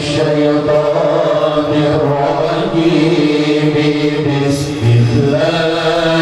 الشيطان الرجيم بسم الله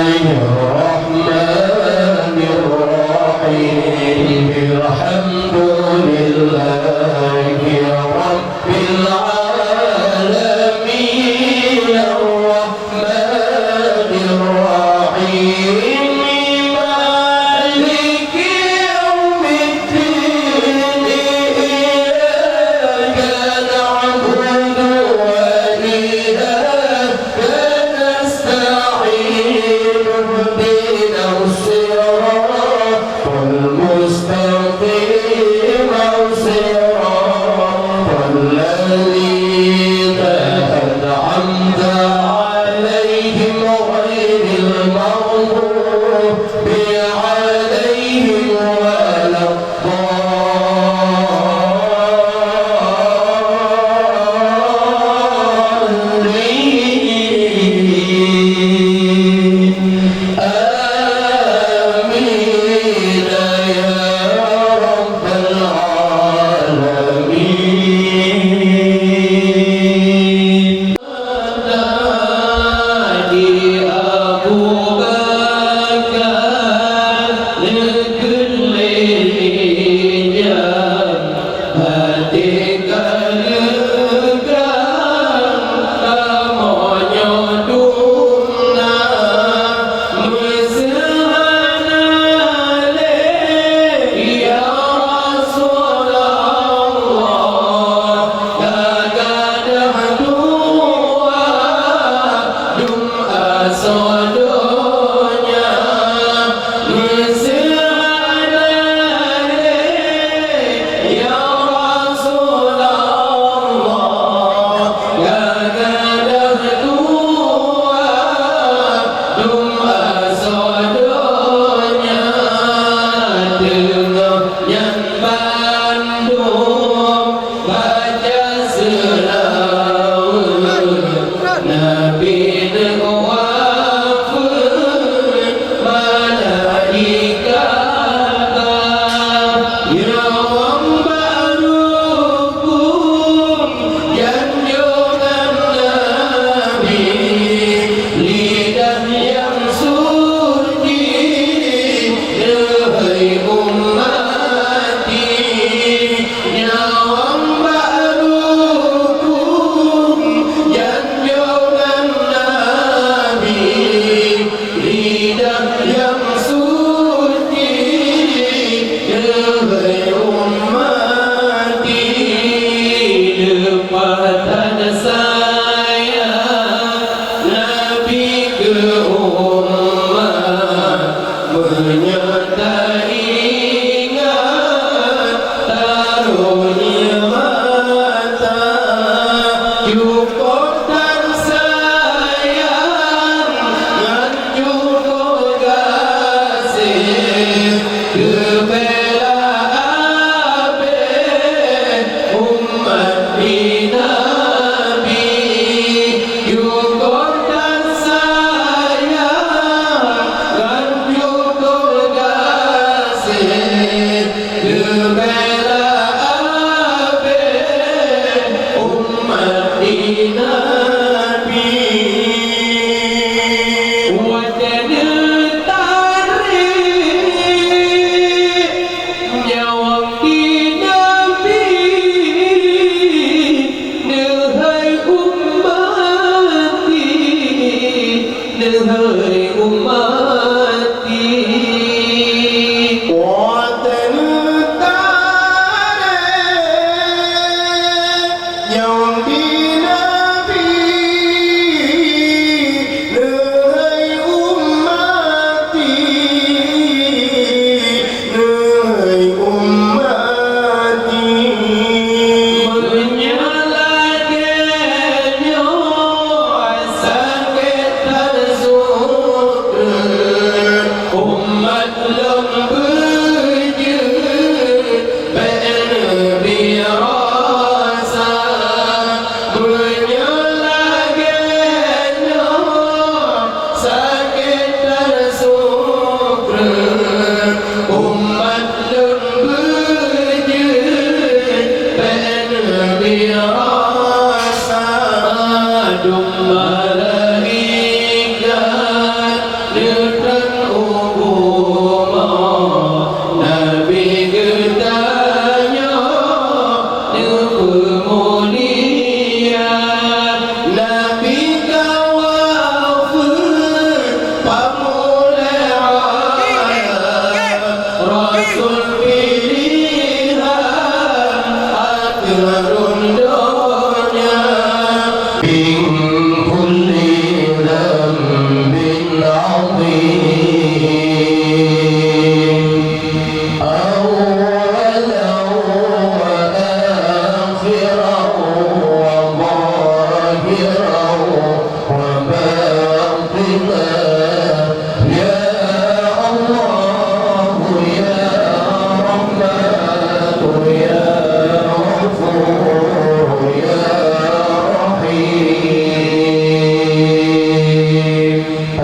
Sakit tersudut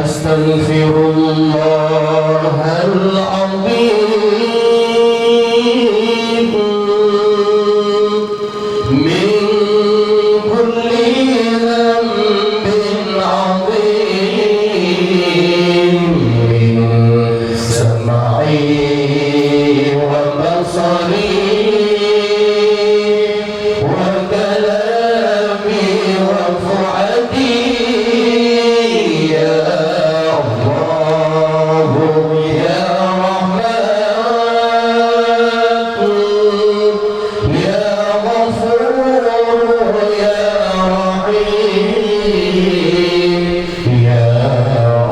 أستغفر الله العظيم من كل ذنب عظيم من سمعي وبصري وكلامي وفؤادي يا الله يا رحمن يا غفور يا رحيم يا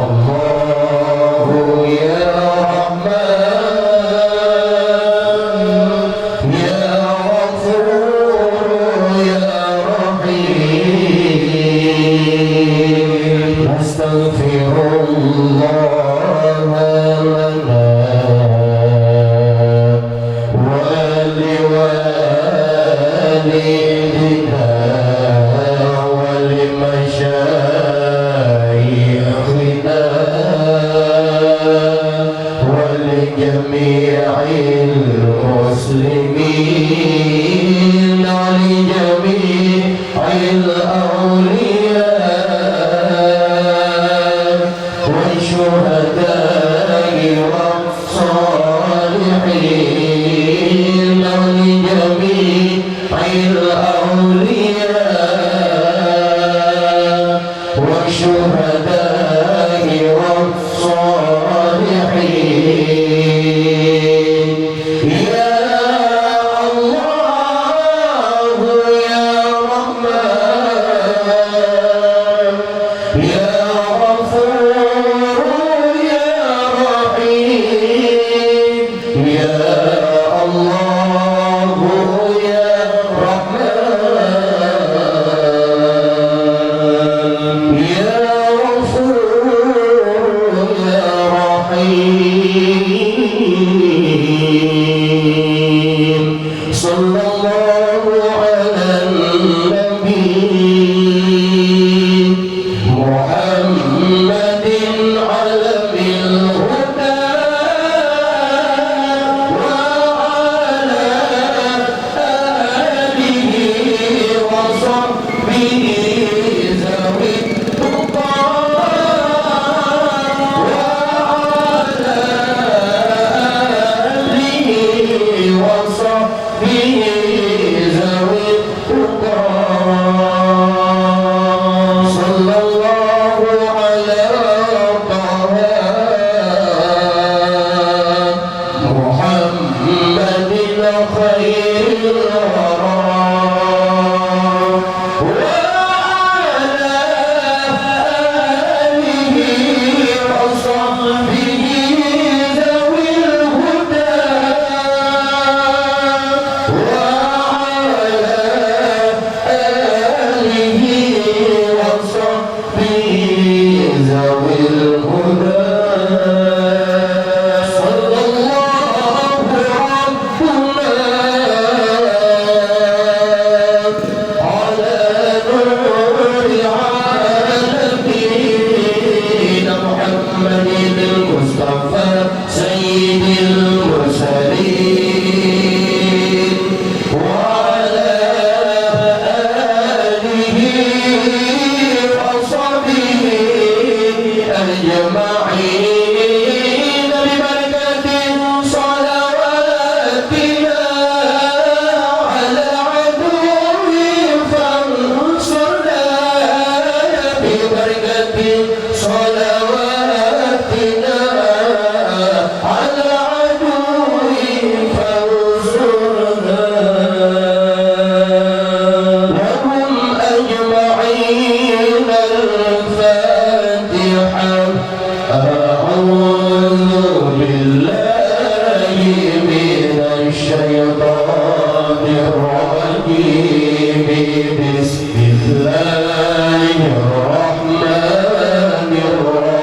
الله يا رحمن يا غفور يا رحيم أستغفر الله لنا ولوالدينا ولمشايخنا ولجميع المسلمين ولجميع الأولياء والشهداء والصالحين ولجميع الأولياء والشهداء والصالحين يا الله يا رحمن يا غفور يا رحيم يا الله يا رحمن يا غفور يا رحيم صلى الله على النبي محمد علم الهدى وعلى آله وصحبه ذوي التقى وعلى آله وصحبه ذوي التقى صلى الله على طه محمد خير الورى وعلى آله وصحبه ذوي الهدى وعلى آله وصحبه ذوي الهدى صلى الله ربنا على نور العالمين محمد المصطفى سيد المرسلين وعلى آله وصحبه أجمعين ببركة صلواتنا على عدو فانصرنا ببركة صلواتنا على عدو فانصرنا لهم أجمعين الفاتحة أعوذ بالله من الشيطان الرجيم بسم الله الرحمن الرحيم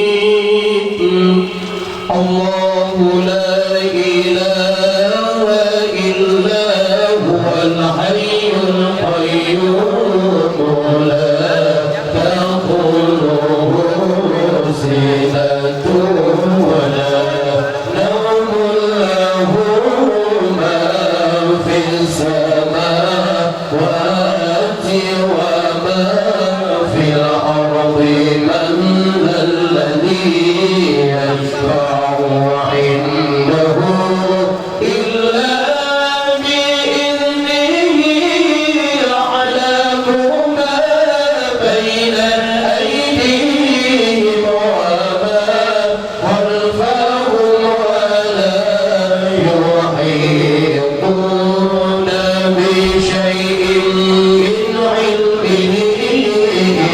الحميد الله لا إله إلا هو الحي القيوم لا تأخذه سنة ولا نوم له ما في السماوات وما في الأرض من ذا الذي يشفع عنده إلا بإذنه يعلم ما بين أيديهم وما خلفهم ولا يحيطون بشيء من علمه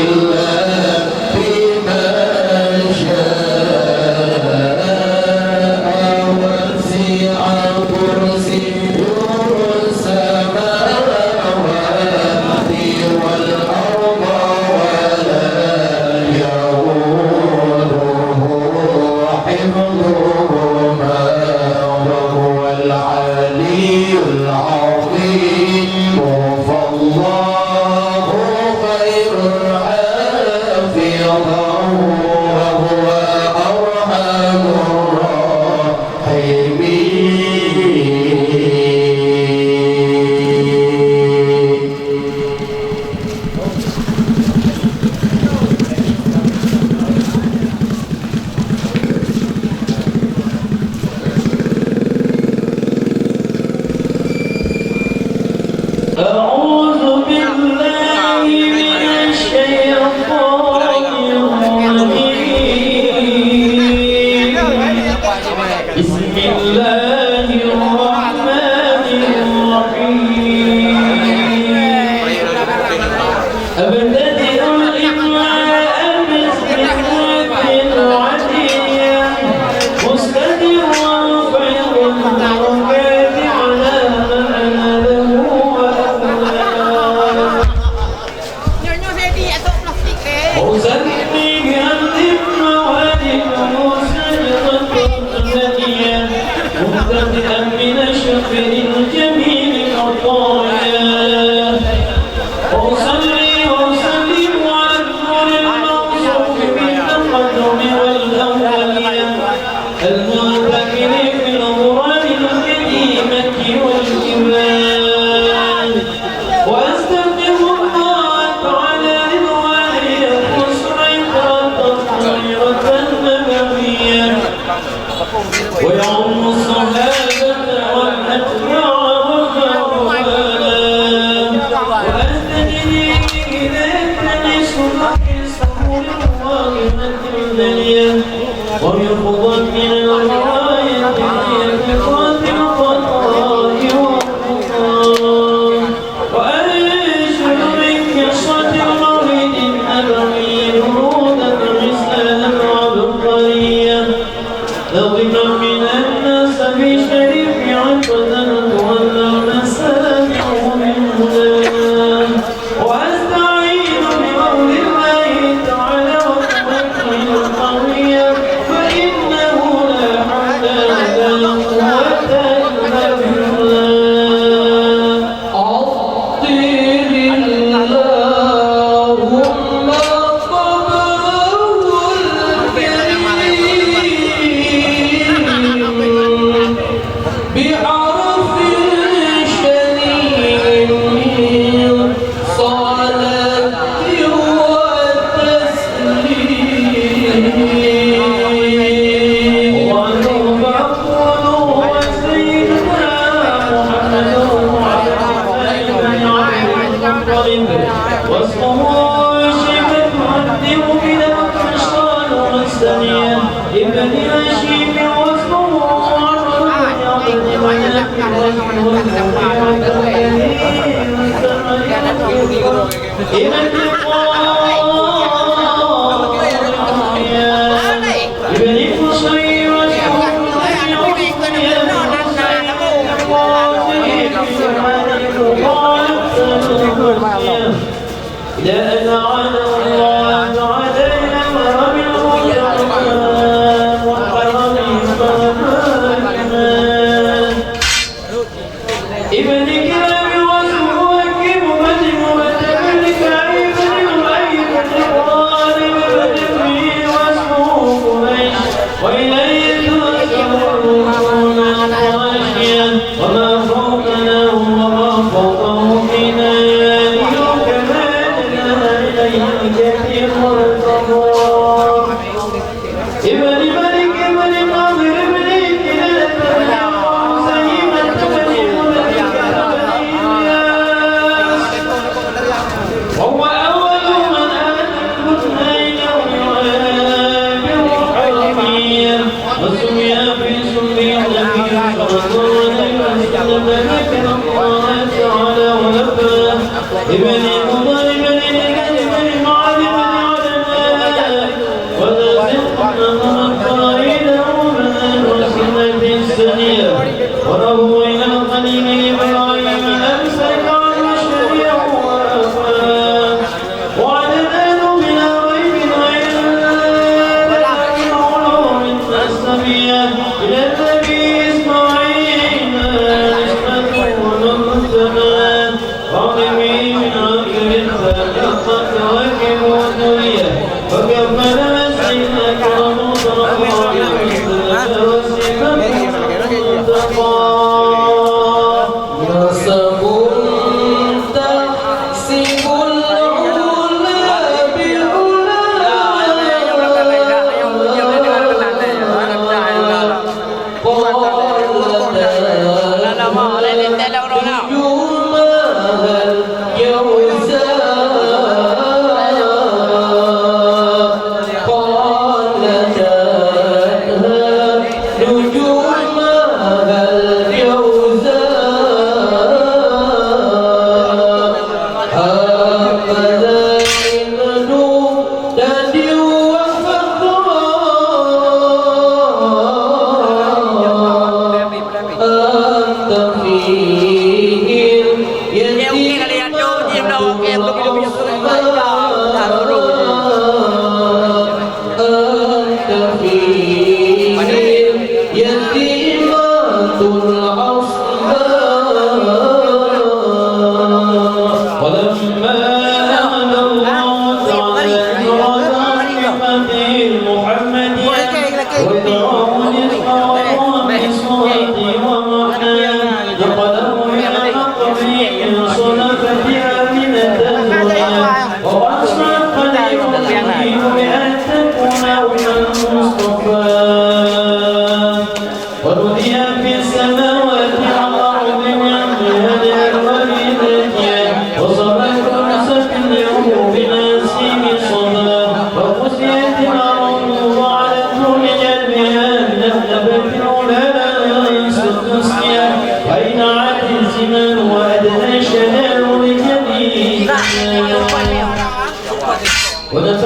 إلا بما شاء وسع كرسيه السماوات والأرض ولا يؤوده حفظهما وهو العلي العظيم فالله خير حافظا وهو أرحم أعوذ بالله من الشيطان الرجيم بسم الله الرحمن الرحيم أبتدئ الإقراء بسمة عتية مستدرا فيض الدرجات على ما أنا له وأسمي بحمد موالد مسجدة ثانية مبتدئا من الشكر الجميل عطايا وأصلي وأسلم على النور الموصوف بالتقدم والأولية المنتقل في الأمران القديمة والجبال وأستغفر الله تعالى رضوانه يقصر التطهيرة النبوية ويعم الصحابة والأتباع والأولاد وأستجدي إليك لسنة سهول الواقعة الدنيا ويفضل من الرواية لإعتقاد القضاء والقرآن وأنشر من قصة المولد النبوي ورودا رسالة عبقرية نظما من الناس في شريف عقدا تولى مسامع من هداه وأستعين بقول الله تعالى وقوته القوية فإنه لا حول ولا قوة إلا بالله عطر اللهم قبره الكريم بحرف شديد صلاة وتسليم ونبقل وسيدنا محمد وعلى آله المطلب واسمه شبه مقدم بلا الشيطان والسميع ابن هاشم واسمه لا أنا على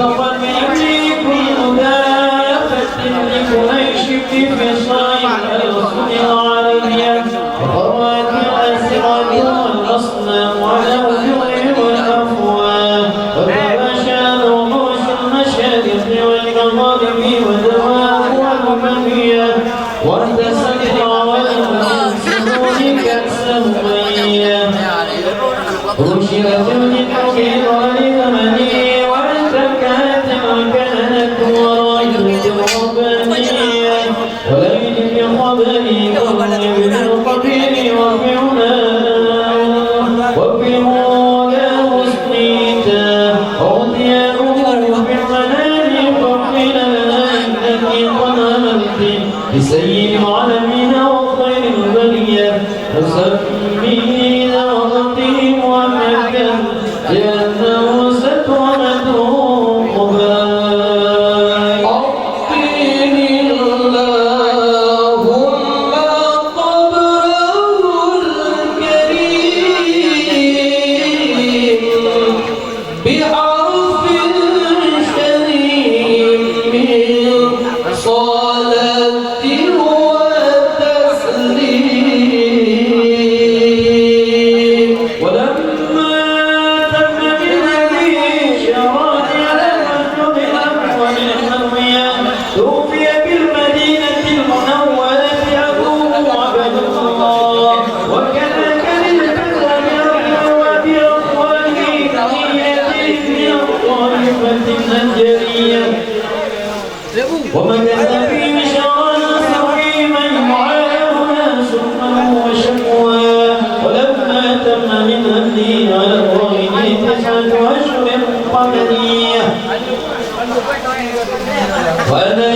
وساقا من كل دابة لقريش بفصال الأسود العربية وفواكه الأسرار والأصنام والأوجه والأفواه وتماشى رؤوس المشارق والمغارب ودواب والمنية واهتزت العوالم من سنون كأسا مية رشرت الجحر ولثمني وارتكت وكانت ورايد ربانية وليل بخبري كل بالقبيل وفي هنا وسطيتا أودياؤه بالمنال فقيل لنا إنك قد أمرت بسيد العالمين وخير البرية مسمين وغطيم ومكة لأنه سترمته قبائل أعطيني اللهم قبره الكريم بحرف شريف من صلاة ومكث في شرى سقيما يعانون سقما وشكوى ولما تم من أهله على الراغب 9 أشهر قمرية وأنا